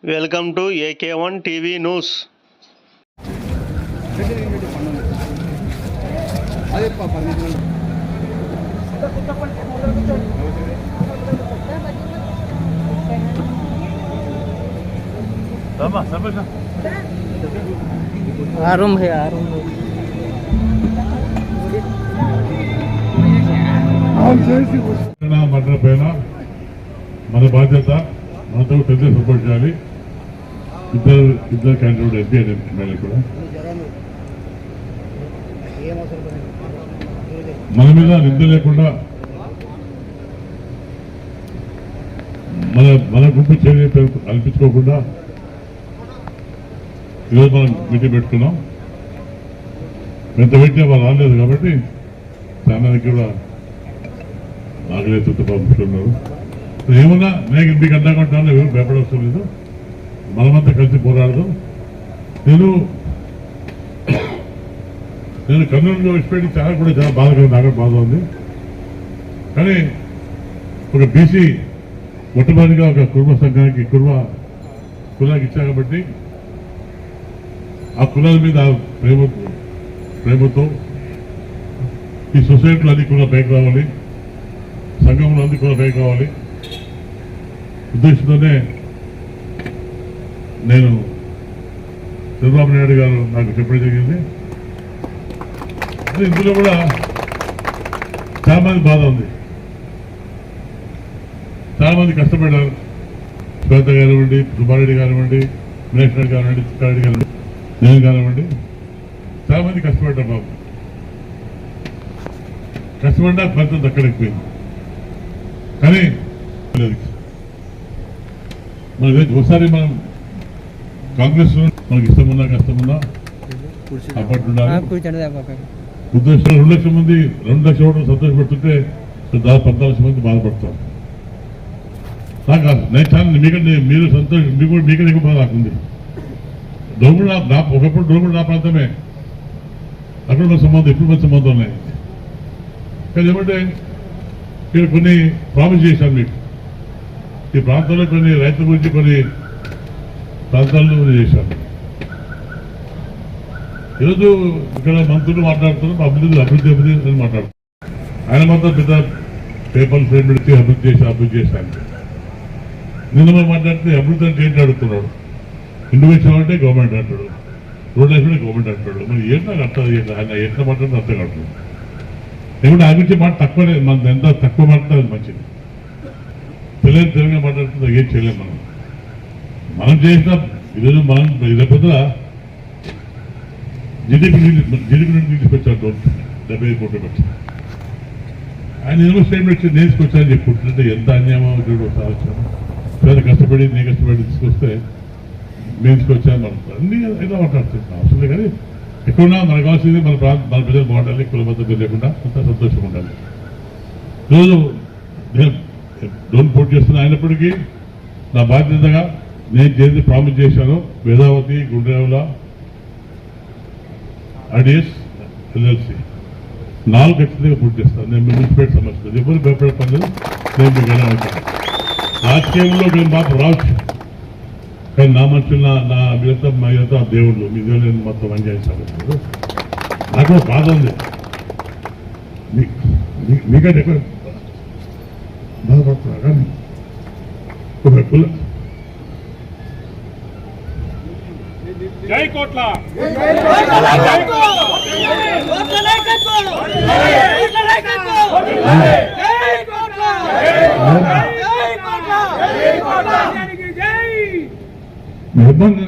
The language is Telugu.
Welcome to AK1 TV news. आरूम है आरूम మర్డర్ పైన మన బాధ్యత మనతో పెద్ద సపోర్ట్ చేయాలి. ఇద్దరు క్యాండిడేట్ ఎంపీ అని ఎమ్మెల్యే కూడా మన మీద నింద లేకుండా మన గుంపు చర్య కల్పించుకోకుండా ఈరోజు మనం మీటింగ్ పెట్టుకున్నాం. ఎంత పెట్టినా వాళ్ళు రాలేదు కాబట్టి చాలా కూడా నాగలేదు పంపిస్తున్నారు. ఏమన్నా నేను మీకు అందాకుంటాను, ఎవరు భయపడవసరం లేదు. మనమంతా కలిసి పోరాడదాం. నేను కర్నూలులో విడిచిపెట్టి చాలా బాధగా నాకు బాధ ఉంది. కానీ ఒక బీసీ మొట్టమొదటిగా ఒక కుటుంబ సంఘానికి కులానికి ఇచ్చా కాబట్టి ఆ కులాల మీద ప్రేమతో ఈ సొసైటీలో అన్ని కూడా పైకి రావాలి, సంఘంలో అన్ని కూడా పైకి రావాలి ఉద్దేశంతోనే నేను చంద్రబాబు నాయుడు గారు నాకు చెప్పడం జరిగింది. ఇందులో కూడా చాలా మంది బాధ ఉంది. చాలా మంది కష్టపడ్డారు. శ్వేత కానివ్వండి, సుబ్బారెడ్డి కానివ్వండి, వినేష్ రెడ్డి కానివ్వండి, చిక్కారెడ్డి కానివ్వండి, నేను కానివ్వండి, చాలా మంది కష్టపడ్డారు. బాబు కష్టపడ్డా ఫలితం దక్కలేకపోయింది. కానీ ఒకసారి మనం కాంగ్రెస్ మనకి ఇష్టమున్నా కష్టమున్నా అప్పట్టుండాలి. ఉద్దేశం 2 లక్షల మంది 2 లక్షల ఓట్లు సంతోషపడుతుంటే దాదాపు 14 లక్షల మంది బాధపడతారు. నాకు మీకంటే మీరు సంతోషం మీకంటే ఎక్కువ బాధ నాకుంది. ఒకప్పుడు దొంగలు నా ప్రాంతమే, అక్కడ మన సంబంధం ఇప్పుడు మన సంబంధం ఉన్నాయి. కానీ ఏమంటే ఇక్కడ కొన్ని ప్రామిస్ చేశాను మీకు. ఈ ప్రాంతంలో కొన్ని రైతుల గురించి కొన్ని ప్రాంతాల్లో చేశాను. ఈరోజు ఇక్కడ మంత్రులు మాట్లాడుతున్నారు అభివృద్ధి అని మాట్లాడుతున్నారు. ఆయన మాత్రం పెద్ద పేపర్ ఫ్రేమ్ పెడితే అభివృద్ధి చేశాను. నిన్న మాట్లాడితే అభివృద్ధి అంటే ఏంటి అడుగుతున్నాడు. ఇండివిజువల్ అంటే గవర్నమెంట్ అంటాడు, రోడ్ లైఫ్ గవర్నమెంట్ అంటాడు. మరి ఏంటి నాకు అర్థం ఆయన ఎట్లా మాట్లాడితే అర్థం కావట్లేదు. ఏమంటే ఆయన గురించి మాట తక్కువనే, మన ఎంత తక్కువ మాట్లాడితే మంచిది. తెలుగుగా మాట్లాడుతుందో ఏం చేయలేము. మనం చేసిన ఈరోజు మనం లేకపోతే జీడీపీ నుండి తీసుకొచ్చాడు 75 కోట్లు పెట్టి. ఆయన ఏమో స్టేట్మెంట్ వచ్చి నేను తీసుకొచ్చానని చెప్పుకుంటుంటే ఎంత అన్యాయమో చూడు. చాలా కష్టపడి నేను కష్టపడి తీసుకొస్తే మేము తీసుకొచ్చాను అనుకుంటారు. అన్ని ఏదో మాట్లాడుతున్నాం అవసరం. కానీ ఎక్కడున్నా మనకు కావాల్సింది మన ప్రజలు బాగుండాలి, కుల మద్దతు లేకుండా అంత సంతోషంగా ఉండాలి. ఈరోజు నేను డోన్ పోటీ చేస్తున్నా. అయినప్పటికీ నా బాధ్యతగా నేను చేసి ప్రామిస్ చేశాను. వేదావతి, గుండ్రేవుల, ఆర్డిఎస్, ఎల్ఎల్సి 4 ఖచ్చితంగా పూర్తి చేస్తాను. నేను మున్సిపల్ సమస్యలు ఎవరు భయపడే పనులు నేను మీకు అడుగుతాను. రాజకీయంలో నేను మాత్రం రావచ్చు, కానీ నా మనుషులు నా వీళ్ళతో మా వీళ్ళతో ఆ దేవుళ్ళు మీ దేవుళ్ళు మొత్తం అంగీకరించాలి. నాకు బాధ ఉంది. మీకంటే ఎక్కువ బాధపడుతున్నా. కానీ ఒక కుల జై కోట్ల ఇబ్బంది.